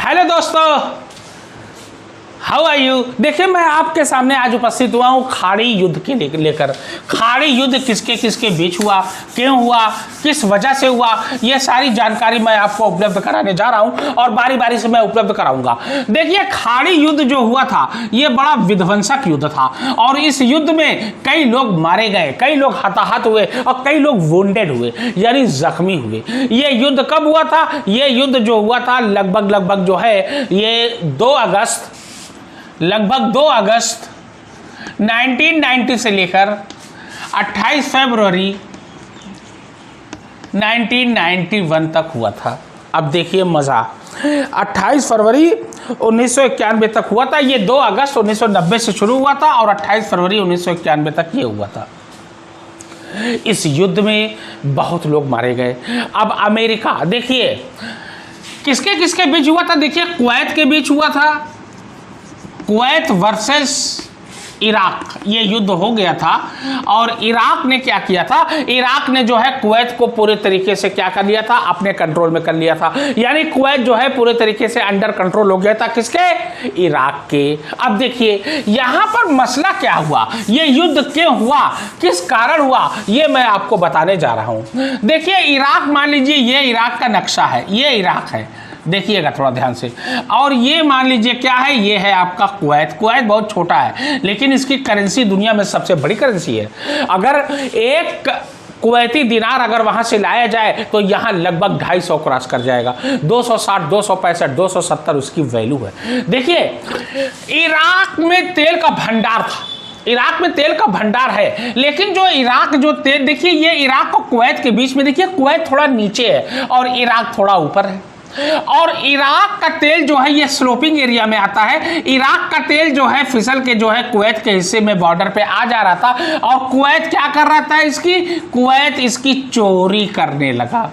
Hello दोस्तों, how are you. देखिए, मैं आपके सामने आज उपस्थित हुआ हूँ खाड़ी युद्ध के लेकर। खाड़ी युद्ध किसके किसके बीच हुआ, क्यों हुआ, किस वजह से हुआ, ये सारी जानकारी मैं आपको उपलब्ध कराने जा रहा हूँ और बारी बारी से मैं उपलब्ध कराऊंगा। देखिए, खाड़ी युद्ध जो हुआ था ये बड़ा विध्वंसक युद्ध था और इस युद्ध में कई लोग मारे गए, कई लोग हताहत हुए और कई लोग वुंडेड हुए, यानी जख्मी हुए। ये युद्ध कब हुआ था? ये युद्ध जो हुआ था लगभग जो है ये 2 अगस्त 1990 से लेकर 28 फरवरी 1991 तक हुआ था। अब देखिए मज़ा, 28 फरवरी 1991 तक हुआ था। ये 2 अगस्त 1990 से शुरू हुआ था और 28 फरवरी 1991 तक ये हुआ था। इस युद्ध में बहुत लोग मारे गए। अब अमेरिका, देखिए किसके किसके बीच हुआ था। देखिए, कुवैत के बीच हुआ था, कुवैत वर्सेस इराक, ये युद्ध हो गया था। और इराक ने क्या किया था, इराक ने जो है कुवैत को पूरे तरीके से क्या कर लिया था, अपने कंट्रोल में कर लिया था। यानी कुवैत जो है पूरे तरीके से अंडर कंट्रोल हो गया था, किसके? इराक के। अब देखिए यहां पर मसला क्या हुआ, ये युद्ध क्यों हुआ, किस कारण हुआ, ये मैं आपको बताने जा रहा हूं। देखिए, इराक, मान लीजिए ये इराक का नक्शा है, ये इराक है, देखिएगा थोड़ा ध्यान से। और ये मान लीजिए क्या है, ये है आपका कुवैत। कुवैत बहुत छोटा है लेकिन इसकी करेंसी दुनिया में सबसे बड़ी करेंसी है। अगर एक कुवैती दिनार अगर वहां से लाया जाए तो यहाँ लगभग 250 क्रॉस कर जाएगा। 260, 265, 270 उसकी वैल्यू है। देखिए, इराक में तेल का भंडार था, इराक में तेल का भंडार है, लेकिन जो इराक जो तेल, देखिए ये इराक और कुवैत के बीच में, देखिए कुवैत थोड़ा नीचे है और इराक थोड़ा ऊपर है। और इराक का तेल जो है ये स्लोपिंग एरिया में आता है। इराक का तेल जो है फिसल के जो है कुवैत के हिस्से में बॉर्डर पे आ जा रहा था और कुवैत क्या कर रहा था, कुवैत इसकी चोरी करने लगा।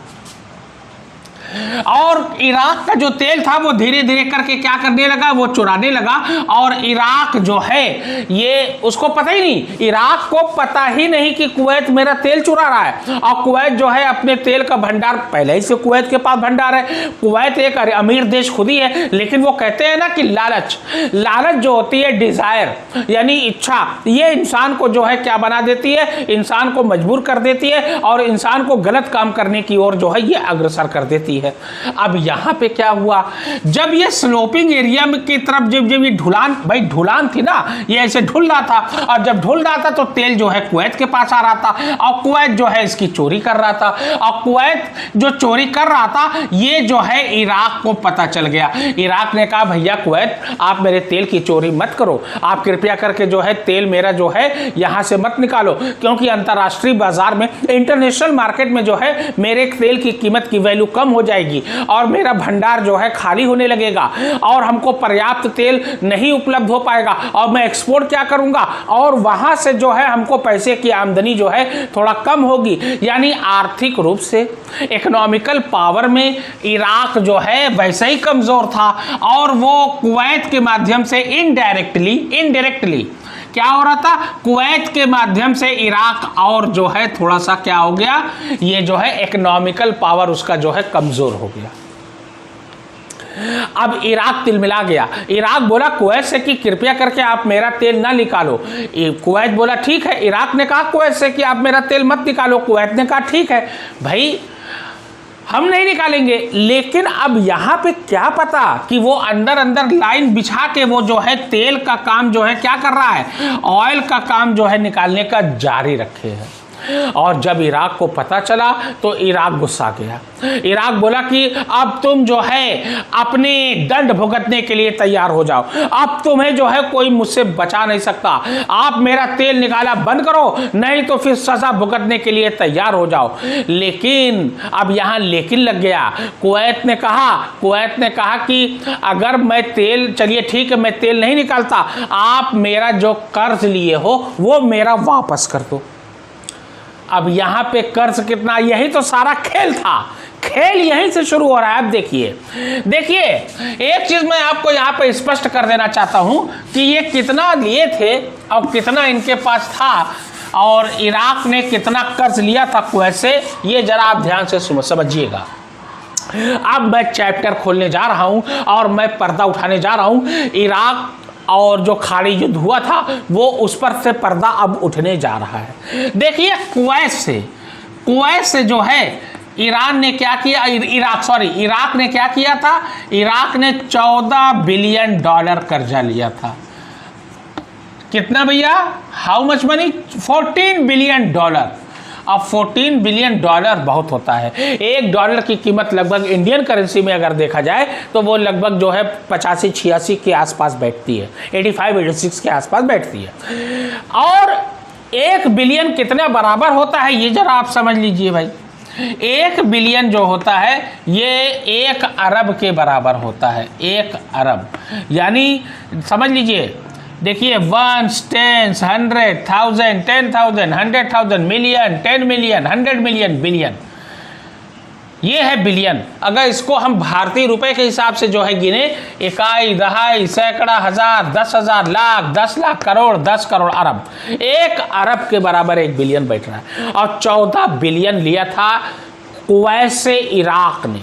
और इराक का जो तेल था वो धीरे धीरे करके क्या करने लगा, वो चुराने लगा। और इराक जो है ये उसको पता ही नहीं, इराक को पता ही नहीं कि कुवैत मेरा तेल चुरा रहा है। और कुवैत जो है अपने तेल का भंडार, पहले ही से कुवैत के पास भंडार है। कुवैत एक अमीर देश खुद ही है, लेकिन वो कहते हैं ना कि लालच जो होती है, डिजायर यानी इच्छा, ये इंसान को जो है क्या बना देती है, इंसान को मजबूर कर देती है और इंसान को गलत काम करने की ओर जो है ये अग्रसर कर देती है। अब यहां पे क्या हुआ, जब ये स्लोपिंग एरिया में की तरफ जब ये ढुलान, भाई ढुलान थी ना, ये ऐसे ढुल रहा था और जब ढुल रहा था तो तेल जो है कुवैत के पास आ रहा था और कुवैत जो है इसकी चोरी कर रहा था। और कुवैत जो चोरी कर रहा था ये जो है इराक को पता चल गया। इराक ने कहा, भैया कुवैत आप मेरे तेल की चोरी मत करो, आप कृपया करके जो है तेल मेरा जो है यहां से मत निकालो, क्योंकि अंतरराष्ट्रीय बाजार में, इंटरनेशनल मार्केट में जो है मेरे तेल की कीमत की वैल्यू कम हो जाएगी और मेरा भंडार जो है खाली होने लगेगा और हमको पर्याप्त तेल नहीं उपलब्ध हो पाएगा और मैं एक्सपोर्ट क्या करूंगा और वहां से जो है हमको पैसे की आमदनी जो है थोड़ा कम होगी। यानी आर्थिक रूप से, इकोनॉमिकल पावर में इराक जो है वैसे ही कमजोर था और वो कुवैत के माध्यम से इनडायरेक्टली क्या हो रहा था, कुवैत के माध्यम से इराक और जो है थोड़ा सा क्या हो गया, ये जो है इकोनॉमिकल पावर उसका जो है कमजोर हो गया। अब इराक तिलमिला गया। इराक बोला कुवैत से कि कृपया करके आप मेरा तेल ना निकालो। कुवैत बोला ठीक है। इराक ने कहा कुवैत से कि आप मेरा तेल मत निकालो। कुवैत ने कहा ठीक है भाई, हम नहीं निकालेंगे। लेकिन अब यहाँ पे क्या पता कि वो अंदर लाइन बिछा के वो जो है तेल का काम जो है क्या कर रहा है, ऑयल का काम जो है निकालने का जारी रखे है। और जब इराक को पता चला तो इराक गुस्सा गया। इराक बोला कि अब तुम जो है अपने दंड भुगतने के लिए तैयार हो जाओ, अब तुम्हें जो है कोई मुझसे बचा नहीं सकता, आप मेरा तेल निकाला बंद करो, नहीं तो फिर सजा भुगतने के लिए तैयार हो जाओ। लेकिन अब यहाँ लेकिन लग गया। कुवैत ने कहा कि अगर मैं तेल, चलिए ठीक है मैं तेल नहीं निकालता, आप मेरा जो कर्ज लिए हो वो मेरा वापस कर दो। अब यहाँ पे कर्ज कितना, यही तो सारा खेल था, खेल यहीं से शुरू हो रहा है। अब देखिए एक चीज मैं आपको यहाँ पे स्पष्ट कर देना चाहता हूँ कि ये कितना लिए थे और कितना इनके पास था और इराक ने कितना कर्ज लिया था कुवैत से, ये जरा आप ध्यान से समझिएगा। अब मैं चैप्टर खोलने जा रहा हूं और मैं पर्दा उठाने जा रहा हूं। इराक और जो खाड़ी युद्ध हुआ था वो उस पर से पर्दा अब उठने जा रहा है। देखिए कुवैत से जो है ईरान ने क्या किया, इराक ने क्या किया था, इराक ने $14 बिलियन कर्जा लिया था। कितना भैया, हाउ मच मनी, $14 बिलियन। अब $14 बिलियन बहुत होता है। $1 की कीमत लगभग इंडियन करेंसी में अगर देखा जाए तो वो लगभग जो है 85-86 के आसपास बैठती है, 85-86 के आसपास बैठती है। और 1 बिलियन कितने बराबर होता है ये जरा आप समझ लीजिए भाई। 1 बिलियन जो होता है ये 1 अरब के बराबर होता है। 1 अरब यानी समझ लीजिए, देखिए 1, 10, 100,000, 10,000, 100,000, मिलियन, 10 मिलियन, 100 मिलियन, बिलियन, ये है बिलियन। अगर इसको हम भारतीय रुपए के हिसाब से जो है गिने, इकाई, दहाई, सैकड़ा, हजार, 10,000, लाख, 10 लाख, करोड़, 10 करोड़, अरब, 1 अरब के बराबर 1 बिलियन बैठ रहा है। और 14 बिलियन लिया था कुवैत से इराक ने।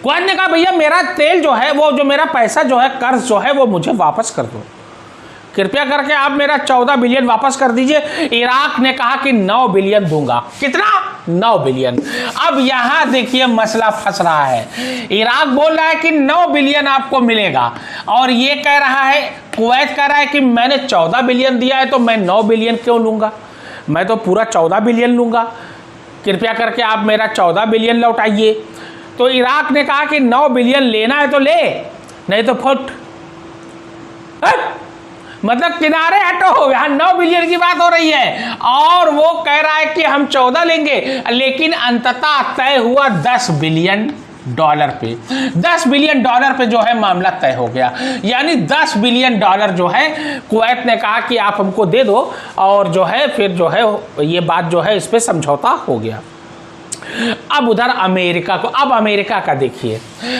कुवैत ने कहा भैया मेरा तेल जो है, वो जो मेरा पैसा जो है, कर्ज जो है वो मुझे वापस कर दो, कृपया करके आप मेरा 14 बिलियन वापस कर दीजिए। इराक ने कहा कि 9 बिलियन दूंगा। कितना, 9 बिलियन। अब यहां देखिए मसला फंस रहा है। इराक बोल रहा है कि 9 बिलियन आपको मिलेगा और ये कह रहा है, कुवैत कह रहा है कि मैंने 14 बिलियन दिया है तो मैं 9 बिलियन क्यों लूंगा, मैं तो पूरा 14 बिलियन लूंगा, कृपया करके आप मेरा 14 बिलियन लौटाइए। तो इराक ने कहा कि 9 बिलियन लेना है तो ले, नहीं तो फुट, मतलब किनारे हटो, यहाँ 9 बिलियन की बात हो रही है। और वो कह रहा है कि हम 14 लेंगे, लेकिन अंततः तय हुआ $10 बिलियन पे। $10 बिलियन पे जो है मामला तय हो गया। यानी $10 बिलियन जो है कुवैत ने कहा कि आप हमको दे दो, और जो है फिर जो है ये बात जो है इस पे समझौता हो गया। अब उधर अमेरिका को, अब अमेरिका का देखिए,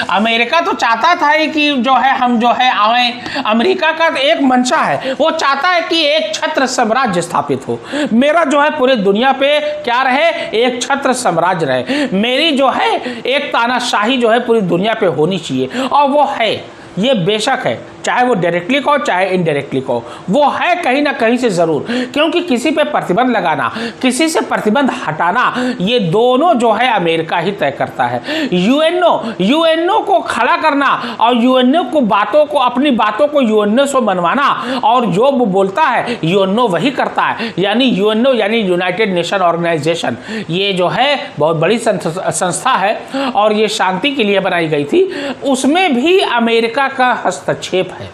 अमेरिका तो चाहता था कि जो है हम जो है आए, अमेरिका का एक मंशा है, वो चाहता है कि एक छत्र साम्राज्य स्थापित हो, मेरा जो है पूरे दुनिया पे क्या रहे, एक छत्र साम्राज्य रहे, मेरी जो है एक तानाशाही जो है पूरी दुनिया पे होनी चाहिए। और वो है, ये बेशक है, चाहे वो डायरेक्टली कहो चाहे इनडायरेक्टली कहो, वो है कहीं ना कहीं से ज़रूर, क्योंकि किसी पे प्रतिबंध लगाना, किसी से प्रतिबंध हटाना, ये दोनों जो है अमेरिका ही तय करता है। यूएनओ को खड़ा करना और यूएनओ को अपनी बातों को यूएनओ से मनवाना, और जो वो बोलता है यूएनओ वही करता है। यानी यूएनओ यानी यूनाइटेड नेशन ऑर्गेनाइजेशन, ये जो है बहुत बड़ी संस्था है और ये शांति के लिए बनाई गई थी, उसमें भी अमेरिका का हस्तक्षेप है,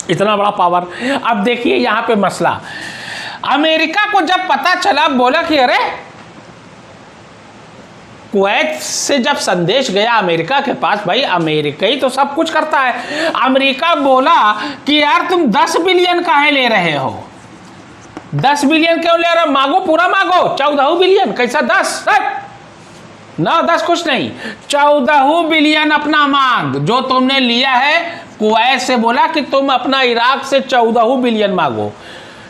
इतना बड़ा पावर। अब देखिए यहां पे मसला, अमेरिका को जब पता चला, बोला कि अरे कुवैत से जब संदेश गया अमेरिका के पास, भाई अमेरिका ही तो सब कुछ करता है, अमेरिका बोला कि यार तुम 10 बिलियन काहे ले रहे हो, 10 बिलियन क्यों ले रहे हो, मांगो पूरा मांगो, 14 बिलियन, कैसा 10, 9 10 कुछ नहीं, 14 बिलियन अपना मांग, जो तुमने लिया है। कुवैत से बोला कि तुम अपना इराक से 14 बिलियन मांगो।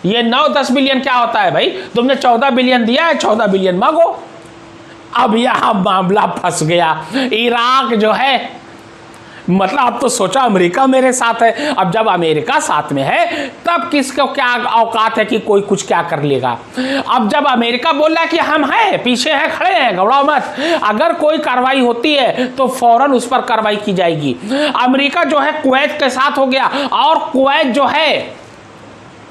ये 9-10 बिलियन क्या होता है भाई, तुमने 14 बिलियन दिया है, 14 बिलियन मांगो। अब यहां मामला फंस गया। इराक जो है, मतलब अब तो सोचा अमेरिका मेरे साथ है, अब जब अमेरिका साथ में है तब किसको क्या औकात है कि कोई कुछ क्या कर लेगा। अब जब अमेरिका बोल रहा है कि हम हैं, पीछे हैं, खड़े हैं, घबराओ मत, अगर कोई कार्रवाई होती है तो फौरन उस पर कार्रवाई की जाएगी। अमेरिका जो है कुवैत के साथ हो गया, और कुवैत जो है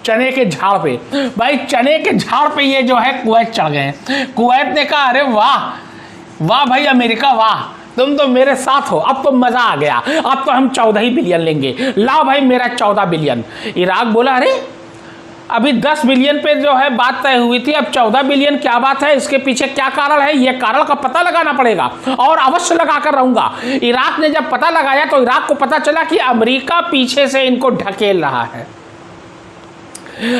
चने के झाड़ पे, भाई चने के झाड़ पे ये जो है कुवैत चढ़ गए। कुवैत ने कहा अरे वाह वाह भाई अमेरिका वाह, तुम तो मेरे साथ हो, अब तो मजा आ गया, अब तो हम 14 बिलियन लेंगे, लाओ भाई मेरा 14 बिलियन। इराक बोला अरे अभी 10 बिलियन पे जो है बात तय हुई थी, अब 14 बिलियन क्या बात है, इसके पीछे क्या कारण है, ये कारण का पता लगाना पड़ेगा, और अवश्य लगा कर रहूंगा। इराक ने जब पता लगाया तो इराक को पता चला कि अमेरिका पीछे से इनको ढकेल रहा है।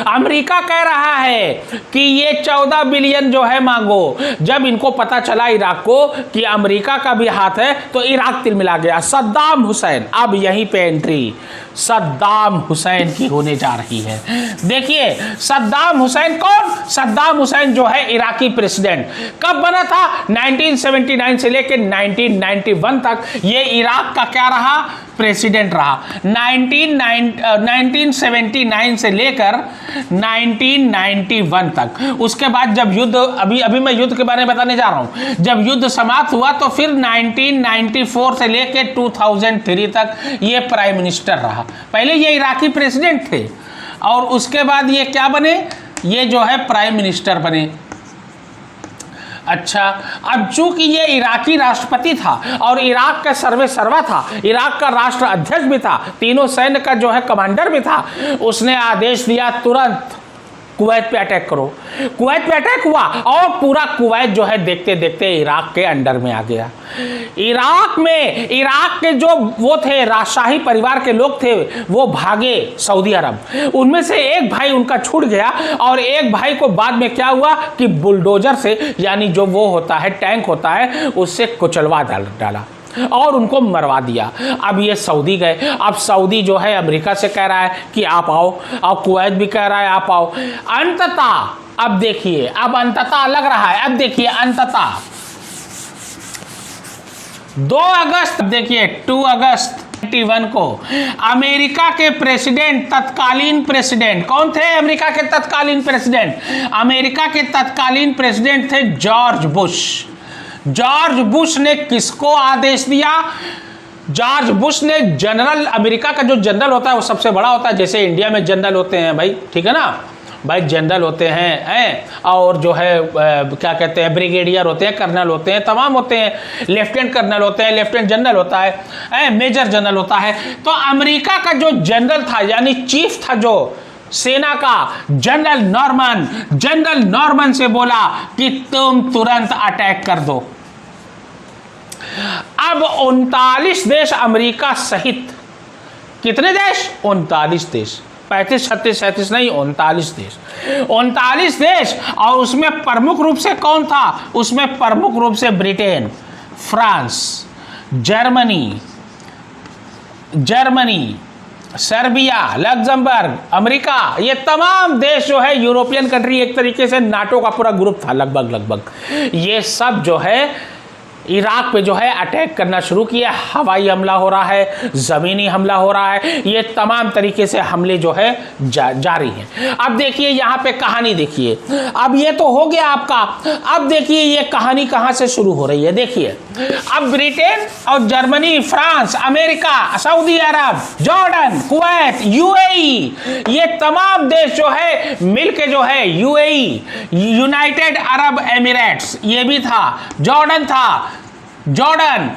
अमेरिका कह रहा है कि ये 14 बिलियन जो है मांगो। जब इनको पता चला इराक को कि अमेरिका का भी हाथ है तो इराक तिलमिला गया। सद्दाम हुसैन, अब यहीं पे एंट्री सद्दाम हुसैन की होने जा रही है। देखिए सद्दाम हुसैन कौन? सद्दाम हुसैन जो है इराकी प्रेसिडेंट। कब बना था? 1979 से लेकर 1991 तक ये इराक का क्या रहा? प्रेसिडेंट रहा। 1979 से लेकर 1991 तक। उसके बाद जब युद्ध, अभी मैं युद्ध के बारे में बताने जा रहा हूं, जब युद्ध समाप्त हुआ तो फिर 1994 से लेकर 2003 तक ये प्राइम मिनिस्टर रहा। पहले ये इराकी प्रेसिडेंट थे और उसके बाद ये क्या बने? ये जो है प्राइम मिनिस्टर बने। अच्छा, अब चूंकि ये इराकी राष्ट्रपति था और इराक का सर्वे सर्वा था, इराक का राष्ट्र अध्यक्ष भी था, तीनों सैन्य का जो है कमांडर भी था, उसने आदेश दिया तुरंत कुवैत पे अटैक करो। कुवैत पे अटैक हुआ और पूरा कुवैत जो है देखते देखते इराक के अंडर में आ गया। इराक के जो वो थे राजशाही परिवार के लोग थे वो भागे सऊदी अरब। उनमें से एक भाई उनका छूट गया और एक भाई को बाद में क्या हुआ कि बुलडोजर से, यानी जो वो होता है टैंक होता है, उससे कुचलवा डाला और उनको मरवा दिया। अब ये सऊदी गए। अब सऊदी जो है अमेरिका से कह रहा है कि आप आओ, और कुवैत भी कह रहा है आप आओ। अंततः अब देखिए, अब अंततः लग रहा है, अब देखिए अंततः 2 अगस्त, देखिए 2 अगस्त 1991 को अमेरिका के प्रेसिडेंट, तत्कालीन प्रेसिडेंट कौन थे? अमेरिका के तत्कालीन प्रेसिडेंट, अमेरिका के तत्कालीन प्रेसिडेंट थे जॉर्ज बुश। जॉर्ज बुश ने किसको आदेश दिया? जॉर्ज बुश ने जनरल, अमेरिका का जो जनरल होता है वो सबसे बड़ा होता है, जैसे इंडिया में जनरल होते हैं भाई, ठीक है ना भाई, जनरल होते हैं और जो है क्या कहते हैं, ब्रिगेडियर होते हैं, कर्नल होते हैं, तमाम होते हैं, लेफ्टिनेंट कर्नल होते हैं, लेफ्टिनेंट जनरल होता है, मेजर जनरल होता है। तो अमेरिका का जो जनरल था, यानी चीफ था जो सेना का, जनरल नॉर्मन से बोला कि तुम तुरंत अटैक कर दो। अब 39 देश अमेरिका सहित, कितने देश? 39 देश, 35, 36, 37 नहीं, 39 देश, 39 देश। और उसमें प्रमुख रूप से कौन था? उसमें प्रमुख रूप से Britain, France, Germany, Serbia, Luxembourg, America, ये तमाम देश जो है यूरोपियन कंट्री, एक तरीके से नाटो का पूरा ग्रुप था लगभग। ये सब जो है इराक पे जो है अटैक करना शुरू किया। हवाई हमला हो रहा है, ज़मीनी हमला हो रहा है, ये तमाम तरीके से हमले जो है जारी हैं। अब देखिए यहाँ पे कहानी देखिए, अब ये तो हो गया आपका। अब देखिए ये कहानी कहाँ से शुरू हो रही है, देखिए। अब ब्रिटेन और जर्मनी, फ्रांस, अमेरिका, सऊदी अरब, जॉर्डन, कुवैत, यूएई, ये तमाम देश जो है मिलके जो है, यूएई, यूनाइटेड अरब एमिरेट्स, ये भी था, जॉर्डन,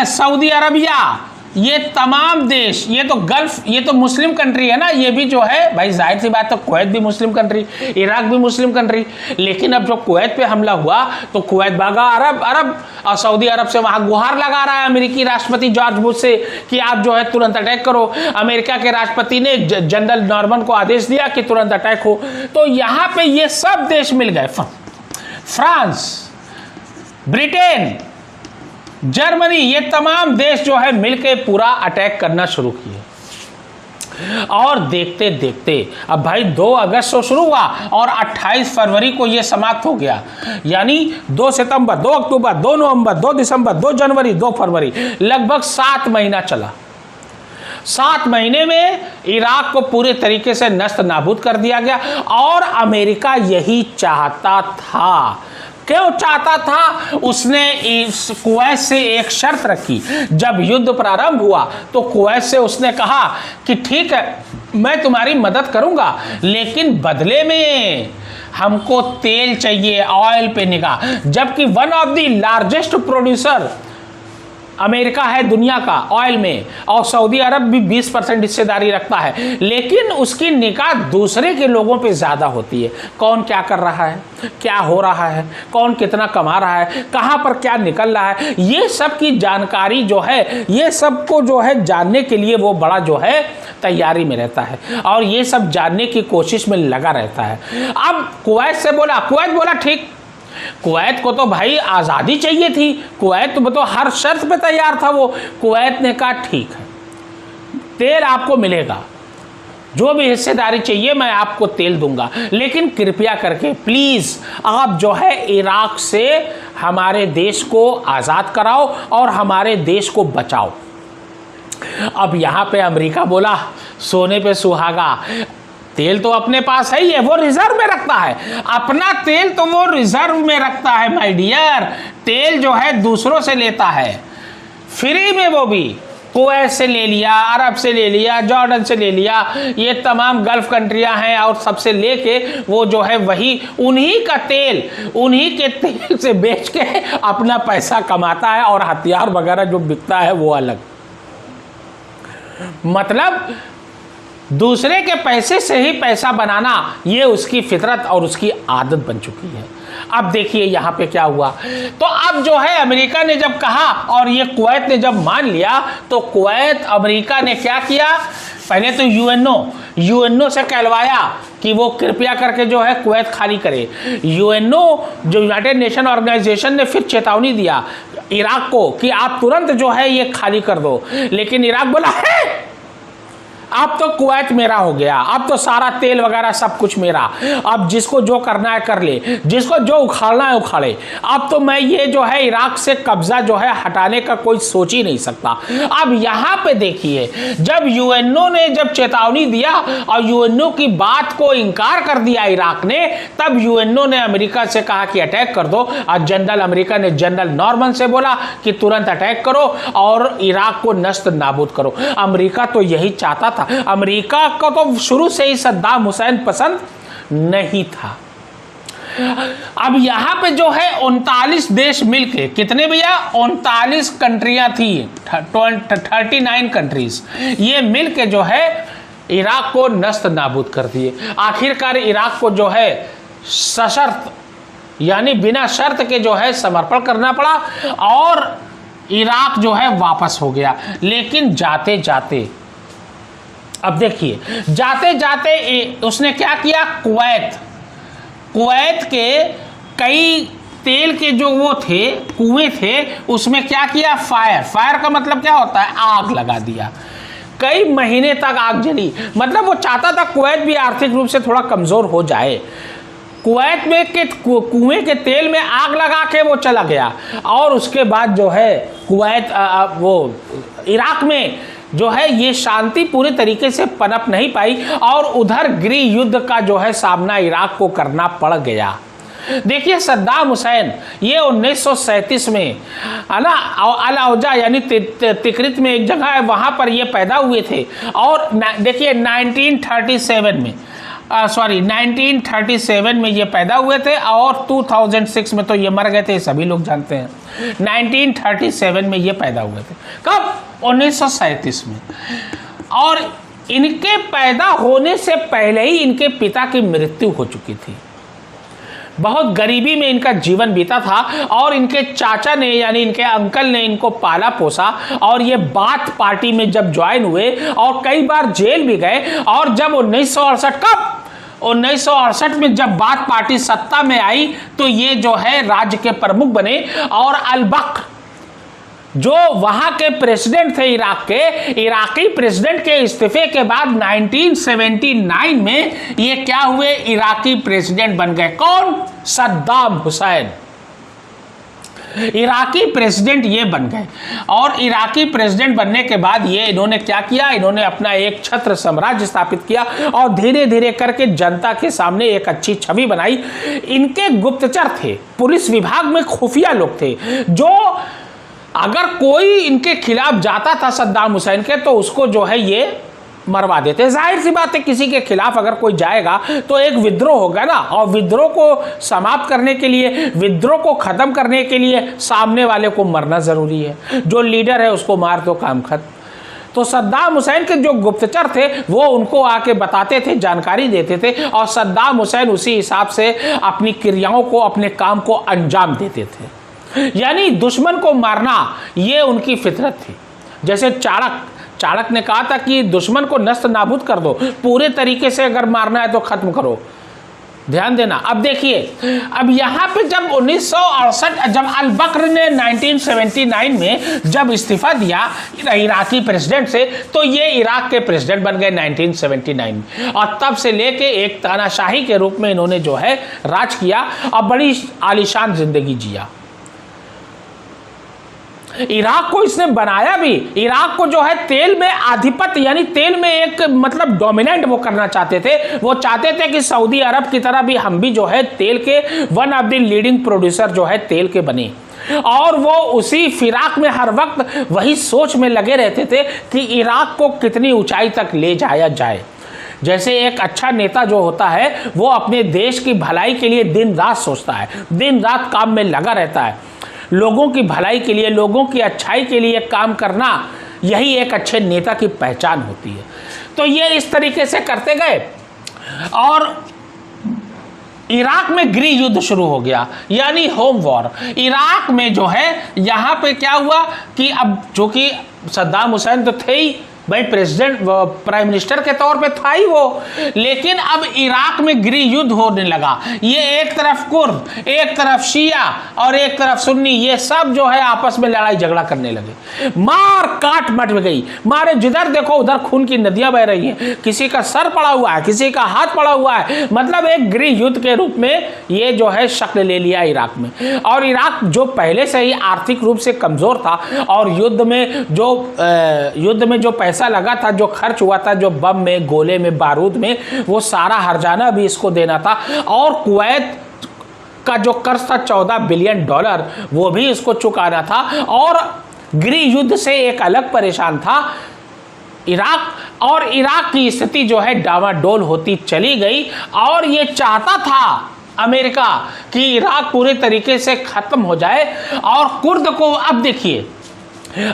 सऊदी अरबिया, ये तमाम देश, ये तो गल्फ, ये तो मुस्लिम कंट्री है ना, ये भी जो है भाई, जाहिर सी बात, तो कुवैत भी मुस्लिम कंट्री, इराक भी मुस्लिम कंट्री। लेकिन अब जो कुवैत पे हमला हुआ तो कुवैत भागा अरब और सऊदी अरब से वहां गुहार लगा रहा है अमेरिकी राष्ट्रपति जॉर्ज बुश से कि आप जो है तुरंत अटैक करो। अमेरिका के राष्ट्रपति ने जनरल नॉर्मन को आदेश दिया कि तुरंत अटैक हो। तो यहाँ पे ये सब देश मिल गए, फ्रांस, ब्रिटेन, जर्मनी, ये तमाम देश जो है मिलके पूरा अटैक करना शुरू किए। और देखते देखते अब भाई 2 अगस्त से शुरू हुआ और 28 फरवरी को ये समाप्त हो गया। यानी 2 सितंबर, 2 अक्टूबर, 2 नवंबर, 2 दिसंबर, 2 जनवरी, 2 फरवरी, लगभग 7 महीना चला। 7 महीने में इराक को पूरे तरीके से नष्ट नाबूद कर दिया गया। और अमेरिका यही चाहता था। क्यों चाहता था? उसने कुवैत से एक शर्त रखी। जब युद्ध प्रारंभ हुआ तो कुवैत से उसने कहा कि ठीक है, मैं तुम्हारी मदद करूंगा, लेकिन बदले में हमको तेल चाहिए, ऑयल पे निगाह। जबकि one of the largest producer America है दुनिया का ऑयल में, और सऊदी अरब भी 20% हिस्सेदारी रखता है, लेकिन उसकी निगाह दूसरे के लोगों पे ज़्यादा होती है। कौन क्या कर रहा है, क्या हो रहा है, कौन कितना कमा रहा है, कहाँ पर क्या निकल रहा है, ये सब की जानकारी जो है, ये सब को जो है जानने के लिए वो बड़ा जो है तैयारी में रहता है और ये सब जानने की कोशिश में लगा रहता है। अब कुवैत से बोला, कुवैत बोला ठीक, कुवैत को तो भाई आज़ादी चाहिए थी, कुवैत तो हर शर्त पे तैयार था वो। कुवैत ने कहा ठीक है, तेल आपको मिलेगा, जो भी हिस्सेदारी चाहिए मैं आपको तेल दूंगा, लेकिन कृपया करके प्लीज़ आप जो है इराक से हमारे देश को आज़ाद कराओ और हमारे देश को बचाओ। अब यहाँ पे अमेरिका बोला सोने पे सुहागा, तेल तो अपने पास है ही है, वो रिजर्व में रखता है, अपना तेल तो वो रिजर्व में रखता है माय डियर। तेल जो है दूसरों से लेता है फ्री में, वो भी कुवैत से ले लिया, अरब से ले लिया, जॉर्डन से ले लिया, ये तमाम गल्फ कंट्रियां हैं और सबसे लेके वो जो है वही उन्हीं का तेल, उन्हीं के तेल से बेच के अपना पैसा कमाता है और हथियार वगैरह जो बिकता है वो अलग। मतलब दूसरे के पैसे से ही पैसा बनाना ये उसकी फितरत और उसकी आदत बन चुकी है। अब देखिए यहाँ पे क्या हुआ, तो अब जो है अमेरिका ने जब कहा और ये कुवैत ने जब मान लिया, तो कुवैत अमेरिका ने क्या किया, पहले तो यूएनओ से कहलवाया कि वो कृपया करके जो है कुवैत खाली करे। यूएनओ जो यूनाइटेड नेशन ऑर्गेनाइजेशन ने फिर चेतावनी दिया इराक को कि आप तुरंत जो है ये खाली कर दो, लेकिन इराक बोला है अब तो कुवैत मेरा हो गया, अब तो सारा तेल वगैरह सब कुछ मेरा, अब जिसको जो करना है कर ले, जिसको जो उखाड़ना है उखाड़े, अब तो मैं ये जो है इराक से कब्जा जो है हटाने का कोई सोच ही नहीं सकता। अब यहाँ पे देखिए, जब यूएनओ ने जब चेतावनी दिया और यूएनओ की बात को इनकार कर दिया इराक ने, तब यूएनओ ने अमेरिका से कहा कि अटैक कर दो, और जनरल अमेरिका ने जनरल नॉर्मन से बोला कि तुरंत अटैक करो और इराक को नष्ट नाबूद करो। अमेरिका तो यही चाहता था। अमेरिका को तो शुरू से ही सद्दाम हुसैन पसंद नहीं था। अब यहां पे जो है 39 देश मिलके, कितने भैया, 39 कंट्रियां थी, 39 कंट्रीज, ये मिलके जो है इराक को नष्ट नाबूद कर दिए। आखिरकार इराक को जो है सशर्त यानी बिना शर्त के जो है समर्पण करना पड़ा और इराक जो है वापस हो गया। लेकिन जाते जाते, अब देखिए, जाते जाते उसने क्या किया, कुवैत के कई तेल के जो वो थे कुएं थे, उसमें क्या किया, फायर का मतलब क्या होता है, आग लगा दिया। कई महीने तक आग जली, मतलब वो चाहता था कुवैत भी आर्थिक रूप से थोड़ा कमजोर हो जाए। कुवैत में के कुएं के तेल में आग लगा के वो चला गया और उसके बाद जो है कुवैत वो इराक में जो है ये शांति पूरी तरीके से पनप नहीं पाई और उधर गृह युद्ध का जो है सामना इराक को करना पड़ गया। देखिए सद्दाम हुसैन ये 1937 में है ना, अल-औजा यानी तिकरित में एक जगह है, वहाँ पर ये पैदा हुए थे। और देखिए 1937 में ये पैदा हुए थे और 2006 में तो ये मर गए थे, सभी लोग जानते हैं। 1937 में ये पैदा हुए थे, कब, 1937 में। और इनके पैदा होने से पहले ही इनके पिता की मृत्यु हो चुकी थी। बहुत गरीबी में इनका जीवन बीता था और इनके चाचा ने यानी इनके अंकल ने इनको पाला पोसा और ये बाथ पार्टी में जब ज्वाइन हुए और कई बार जेल भी गए। और जब 1968 में जब बाथ पार्टी सत्ता में आई तो ये जो है राज्य के प्रमुख बने और अल-बक्र जो वहां के प्रेसिडेंट थे इराकी प्रेसिडेंट के इस्तीफे के बाद 1979 में ये क्या हुए, इराकी प्रेसिडेंट बन गए। कौन, सद्दाम हुसैन, इराकी प्रेसिडेंट ये बन गए। और इराकी प्रेसिडेंट बनने के बाद ये इन्होंने क्या किया, इन्होंने अपना एक छत्र साम्राज्य स्थापित किया और धीरे धीरे करके जनता के सामने एक अच्छी छवि बनाई। इनके गुप्तचर थे, पुलिस विभाग में खुफिया लोग थे, जो अगर कोई इनके खिलाफ जाता था सद्दाम हुसैन के तो उसको जो है ये मरवा देते। जाहिर सी बात है, किसी के खिलाफ अगर कोई जाएगा तो एक विद्रोह होगा ना, और विद्रोह को समाप्त करने के लिए, विद्रोह को खत्म करने के लिए सामने वाले को मरना जरूरी है। जो लीडर है उसको मार दो, काम खत्म। तो सद्दाम हुसैन के जो गुप्तचर थे वो उनको आके बताते थे, जानकारी देते थे और सद्दाम हुसैन उसी हिसाब से अपनी क्रियाओं को, अपने काम को अंजाम देते थे। यानी दुश्मन को मारना ये उनकी फितरत थी। जैसे चाणक्य ने कहा था कि दुश्मन को नष्ट नाबूद कर दो, पूरे तरीके से अगर मारना है तो खत्म करो। ध्यान देना। अब देखिए, अब यहाँ पे जब 1968 जब अल बकर ने 1979 में जब इस्तीफा दिया इराकी प्रेसिडेंट से, तो ये इराक के प्रेसिडेंट बन गए 1979 में, और तब से लेके एक तानाशाही के रूप में इन्होंने जो है राज किया और बड़ी आलीशान जिंदगी जिया। इराक को इसने बनाया भी, इराक को जो है तेल में आधिपत्य यानी तेल में एक मतलब डोमिनेंट वो करना चाहते थे। वो चाहते थे कि सऊदी अरब की तरह भी हम भी जो है तेल के one of the leading producer जो है तेल के बने, और वो उसी फिराक में हर वक्त वही सोच में लगे रहते थे कि इराक को कितनी ऊंचाई तक ले जाया जाए। जैसे एक अच्छा नेता जो होता है वो अपने देश की भलाई के लिए दिन रात सोचता है, दिन रात काम में लगा रहता है, लोगों की भलाई के लिए, लोगों की अच्छाई के लिए काम करना, यही एक अच्छे नेता की पहचान होती है। तो ये इस तरीके से करते गए और इराक में गृह युद्ध शुरू हो गया, यानी होम वॉर। इराक में जो है यहाँ पे क्या हुआ कि अब जो कि सद्दाम हुसैन तो थे ही भाई, प्रेसिडेंट प्राइम मिनिस्टर के तौर पे था ही वो, लेकिन अब इराक में गृह युद्ध होने लगा। ये एक तरफ कुर्द, एक तरफ शिया और एक तरफ सुन्नी, ये सब जो है आपस में लड़ाई झगड़ा करने लगे। मार काट मच गई, मारे जिधर देखो उधर खून की नदियां बह रही हैं, किसी का सर पड़ा हुआ है, किसी का हाथ पड़ा हुआ है। मतलब एक गृह युद्ध के रूप में ये जो है शक्ल ले लिया इराक में। और इराक जो पहले से ही आर्थिक रूप से कमजोर था और युद्ध में जो पैसा लगा था, जो खर्च हुआ था, जो बम में, गोले में, बारूद में, वो सारा हर्जाना भी इसको देना था। और कुवैत का जो कर्ज था $14 बिलियन, वो भी इसको चुकाना था। और गृह युद्ध से एक अलग परेशान था इराक, और इराक की स्थिति जो है डामाडोल होती चली गई। और ये चाहता था अमेरिका कि इराक पूरे तरीके से खत्म हो जाए। और कुर्द को, अब देखिए,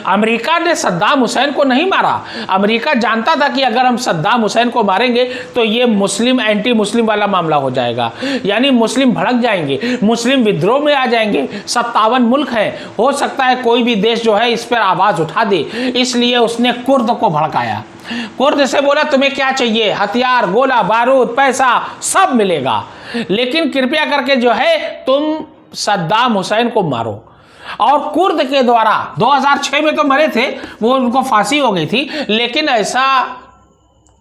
अमेरिका ने सद्दाम हुसैन को नहीं मारा। अमेरिका जानता था कि अगर हम सद्दाम हुसैन को मारेंगे तो ये मुस्लिम एंटी मुस्लिम वाला मामला हो जाएगा, यानी मुस्लिम भड़क जाएंगे, मुस्लिम विद्रोह में आ जाएंगे। 57 मुल्क हैं, हो सकता है कोई भी देश जो है इस पर आवाज उठा दे। इसलिए उसने कुर्द को भड़काया। कुर्द से बोला तुम्हें क्या चाहिए, हथियार, गोला बारूद, पैसा सब मिलेगा, लेकिन कृपया करके जो है तुम सद्दाम हुसैन को मारो। और कुर्द के द्वारा 2006 में तो मरे थे वो, उनको फांसी हो गई थी, लेकिन ऐसा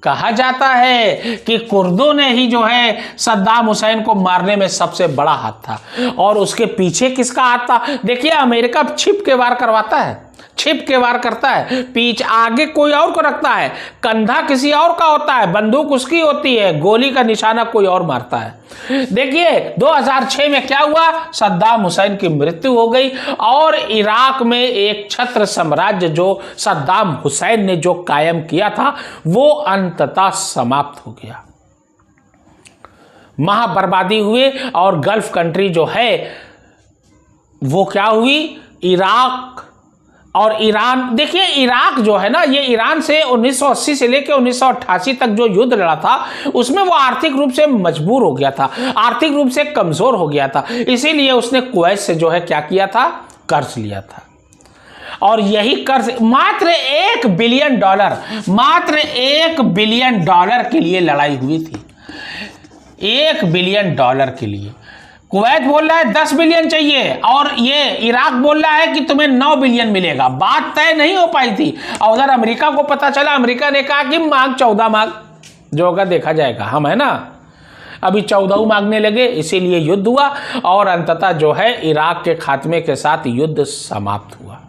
कहा जाता है कि कुर्दों ने ही जो है सद्दाम हुसैन को मारने में सबसे बड़ा हाथ था। और उसके पीछे किसका हाथ था? देखिए, अमेरिका छिप के वार करवाता है, छिप के वार करता है, पीछ आगे कोई और को रखता है, कंधा किसी और का होता है, बंदूक उसकी होती है, गोली का निशाना कोई और मारता है। देखिए 2006 में क्या हुआ, सद्दाम हुसैन की मृत्यु हो गई और इराक में एक छत्र साम्राज्य जो सद्दाम हुसैन ने जो कायम किया था वो अंततः समाप्त हो गया। महाबर्बादी हुए और गल्फ कंट्री जो है वो क्या हुई, इराक और ईरान। देखिए इराक जो है ना, ये ईरान से 1980 से लेकर 1988 तक जो युद्ध लड़ा था उसमें वो आर्थिक रूप से मजबूर हो गया था, आर्थिक रूप से कमजोर हो गया था। इसीलिए उसने कुवैत से जो है क्या किया था, कर्ज लिया था। और यही कर्ज मात्र $1 बिलियन, मात्र $1 बिलियन के लिए लड़ाई हुई थी। $1 बिलियन के लिए कुवैत बोल रहा है 10 बिलियन चाहिए और ये इराक बोल रहा है कि तुम्हें 9 बिलियन मिलेगा। बात तय नहीं हो पाई थी। और उधर अमेरिका को पता चला, अमेरिका ने कहा कि मांग 14 मांग, जो होगा देखा जाएगा, हम है ना। अभी 14 मांगने लगे, इसीलिए युद्ध हुआ और अंततः जो है इराक के खात्मे के साथ युद्ध समाप्त हुआ।